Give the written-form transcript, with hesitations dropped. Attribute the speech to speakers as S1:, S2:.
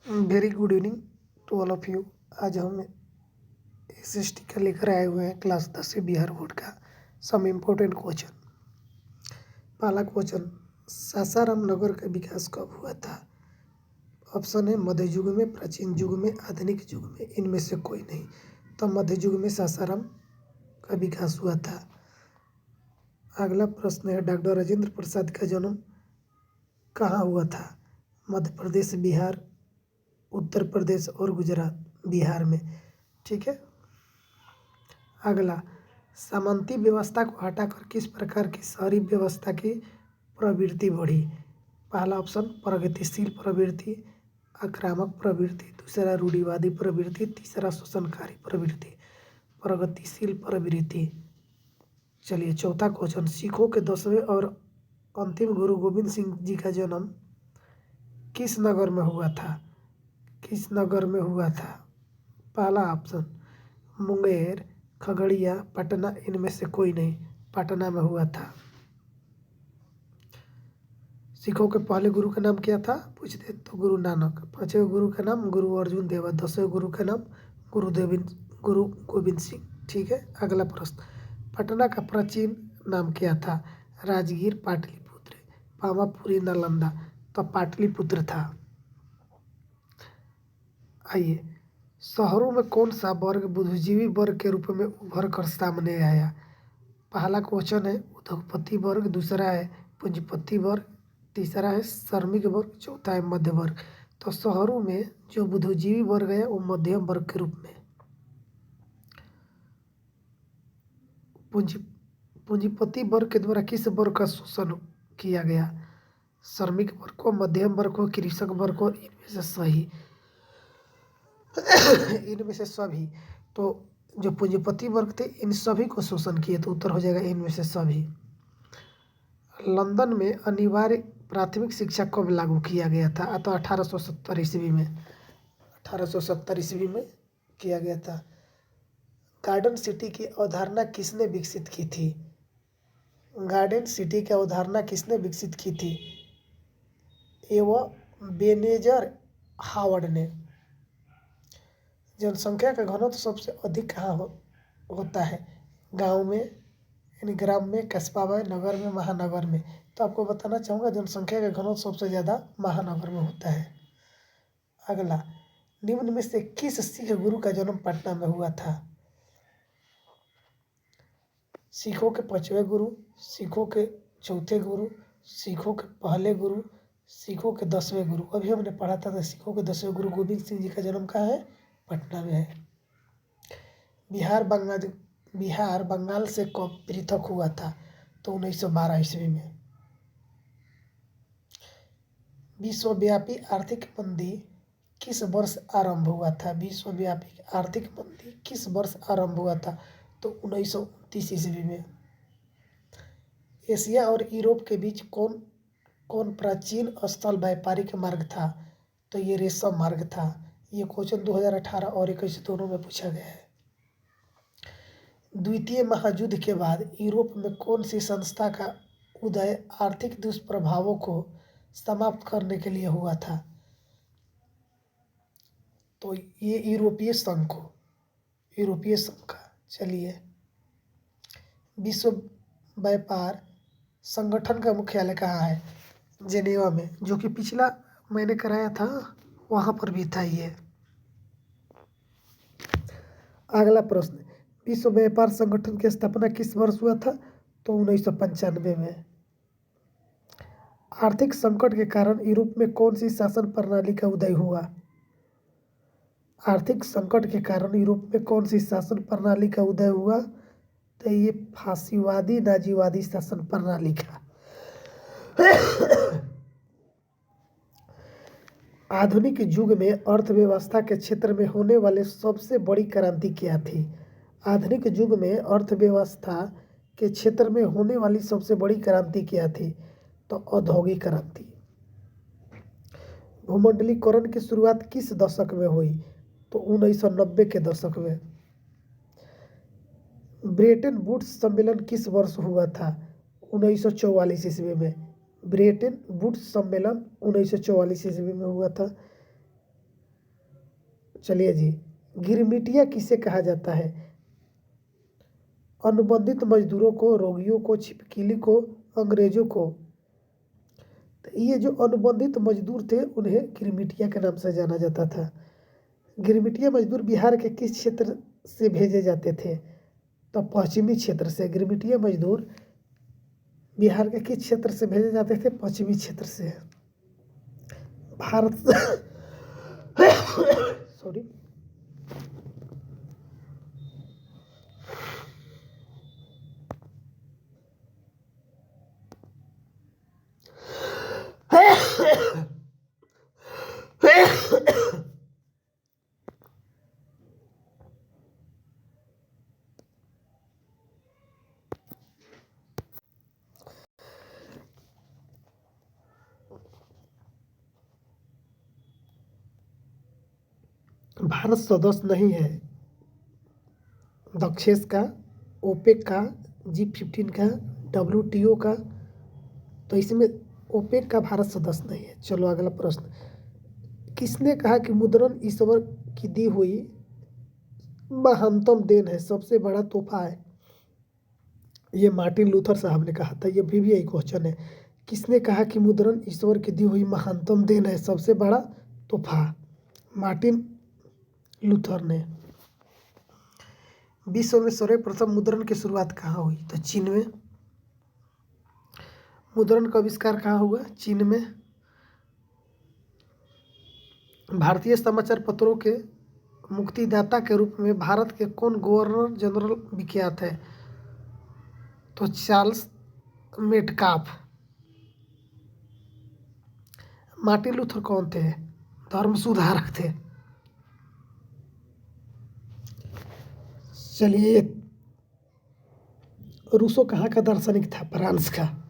S1: Very good evening to all of you. आज हम SST का लेकर आए हुए हैं क्लास 10 से बिहार बोर्ड का सम इम्पोर्टेंट क्वेश्चन। पहला क्वेश्चन, सासाराम नगर का विकास कब हुआ था? ऑप्शन है मध्य युग में, प्राचीन युग में, आधुनिक युग में, इनमें से कोई नहीं। तो मध्य युग में सासाराम का विकास हुआ था। अगला प्रश्न है, डॉक्टर राजेंद्र प्रसाद का जन्म कहाँ हुआ था? मध्य प्रदेश, बिहार, उत्तर प्रदेश और गुजरात। बिहार में, ठीक है। अगला, सामंती व्यवस्था को हटाकर किस प्रकार की शहरी व्यवस्था की प्रवृत्ति बढ़ी? पहला ऑप्शन प्रगतिशील प्रवृत्ति, आक्रामक प्रवृत्ति, दूसरा रूढ़िवादी प्रवृत्ति, तीसरा शोषणकारी प्रवृत्ति। प्रगतिशील प्रवृत्ति। चलिए चौथा क्वेश्चन, सिखों के 10वें और अंतिम गुरु गोविंद सिंह जी का जन्म किस नगर में हुआ था? किस नगर में हुआ था? पहला ऑप्शन मुंगेर, खगड़िया, पटना, इनमें से कोई नहीं। पटना में हुआ था। सिखों के पहले गुरु का नाम क्या था पूछते तो गुरु नानक। 5वें गुरु का नाम गुरु अर्जुन देव। 10वें गुरु का नाम गुरु गोविंद सिंह। ठीक है। अगला प्रश्न, पटना का प्राचीन नाम क्या था? राजगीर, पाटलिपुत्र, पावापुरी, नालंदा। तो पाटलिपुत्र था। आइए, शहरों में कौन सा वर्ग बुद्धिजीवी वर्ग के रूप में उभर कर सामने आया? पहला क्वेश्चन है उद्योगपति वर्ग, दूसरा है पूंजीपति वर्ग, तीसरा है श्रमिक वर्ग, चौथा है मध्य वर्ग। तो शहरों में जो बुद्धिजीवी वर्ग है वो मध्यम वर्ग के रूप में, पूंजीपति वर्ग के द्वारा किस वर्ग का शोषण किया गया? श्रमिक वर्ग को, मध्यम वर्ग को, कृषक वर्ग को, इनमें से सही इनमें से सभी। तो जो पूंजीपति वर्ग थे इन सभी को शोषण किए, तो उत्तर हो जाएगा इनमें से सभी। लंदन में अनिवार्य प्राथमिक शिक्षा कब लागू किया गया था? तो 1870 ईस्वी में। 1870 ईस्वी में किया गया था। गार्डन सिटी की अवधारणा किसने विकसित की थी? गार्डन सिटी की अवधारणा किसने विकसित की थी? ये वह बेनेजर हावर्ड ने। जनसंख्या का घनत्व सबसे अधिक कहाँ होता है? गांव में, यानी ग्राम में, कस्बा में, नगर में, महानगर में। तो आपको बताना चाहूँगा जनसंख्या का घनत्व सबसे ज़्यादा महानगर में होता है। अगला, निम्न में से किस सिख गुरु का जन्म पटना में हुआ था? सिखों के 5वें गुरु, सिखों के चौथे गुरु, सिखों के पहले गुरु, सिखों के 10वें गुरु। अभी हमने पढ़ा था सिखों के 10वें गुरु गोविंद सिंह जी का जन्म कहाँ है? पटना में है। बिहार बंगाल से कब पृथक हुआ था? तो 1912 ईस्वी में। विश्वव्यापी आर्थिक मंदी किस वर्ष आरंभ हुआ था? विश्वव्यापी आर्थिक मंदी किस वर्ष आरंभ हुआ था? तो 1929 ईस्वी में। एशिया और यूरोप के बीच कौन कौन प्राचीन स्थल व्यापारिक मार्ग था? तो ये रेशम मार्ग था। ये क्वेश्चन 2018 और 2021 दोनों में पूछा गया है। द्वितीय महायुद्ध के बाद यूरोप में कौन सी संस्था का उदय आर्थिक दुष्प्रभावों को समाप्त करने के लिए हुआ था? तो ये यूरोपीय संघ का। चलिए, विश्व व्यापार संगठन का मुख्यालय कहाँ है? जेनेवा में, जो कि पिछला मैंने कराया था वहाँ पर भी था ये। अगला प्रश्न, विश्व व्यापार संगठन की स्थापना किस वर्ष हुआ था? तो 1995 में। आर्थिक संकट के कारण यूरोप में कौन सी शासन प्रणाली का उदय हुआ? आर्थिक संकट के कारण यूरोप में कौन सी शासन प्रणाली का उदय हुआ? तो ये फासीवादी नाजीवादी शासन प्रणाली का। आधुनिक युग में अर्थव्यवस्था के क्षेत्र में होने वाले सबसे बड़ी क्रांति क्या थी? आधुनिक युग में अर्थव्यवस्था के क्षेत्र में होने वाली सबसे बड़ी क्रांति क्या थी? तो औद्योगिक क्रांति। भूमंडलीकरण की शुरुआत किस दशक में हुई? तो 1990 के दशक में। ब्रेटन वुड्स सम्मेलन किस वर्ष हुआ था? 1944 ईस्वी में। ब्रेटन वुड्स सम्मेलन 1944 ईस्वी में हुआ था। चलिए जी, गिरमिटिया किसे कहा जाता है? अनुबंधित मजदूरों को, रोगियों को, छिपकली को, अंग्रेजों को। तो ये जो अनुबंधित मजदूर थे उन्हें गिरमिटिया के नाम से जाना जाता था। गिरमिटिया मजदूर बिहार के किस क्षेत्र से भेजे जाते थे? तो पश्चिमी क्षेत्र से। गिरमिटिया मजदूर बिहार के किस क्षेत्र से भेजे जाते थे? पश्चिमी क्षेत्र से। भारत सॉरी भारत सदस्य नहीं है दक्षेस का, ओपेक का, G15 का, WTO का। तो इसमें ओपेक का भारत सदस्य नहीं है। चलो अगला प्रश्न, किसने कहा कि मुद्रण ईश्वर की दी हुई महानतम देन है, सबसे बड़ा तोहफा है? ये मार्टिन लूथर साहब ने कहा था। ये भी एक क्वेश्चन है। किसने कहा कि मुद्रण ईश्वर की दी हुई महानतम देन है, सबसे बड़ा तोहफा? मार्टिन लूथर ने। विश्व में सर्वप्रथम मुद्रण की शुरुआत कहाँ हुई? तो चीन में। मुद्रण का आविष्कार कहाँ हुआ? चीन में। भारतीय समाचार पत्रों के मुक्तिदाता के रूप में भारत के कौन गवर्नर जनरल विख्यात है? तो चार्ल्स मेटकाफ। मार्टिन लूथर कौन थे? धर्म सुधारक थे। चलिए, रूसो कहाँ का दार्शनिक था? फ्रांस का।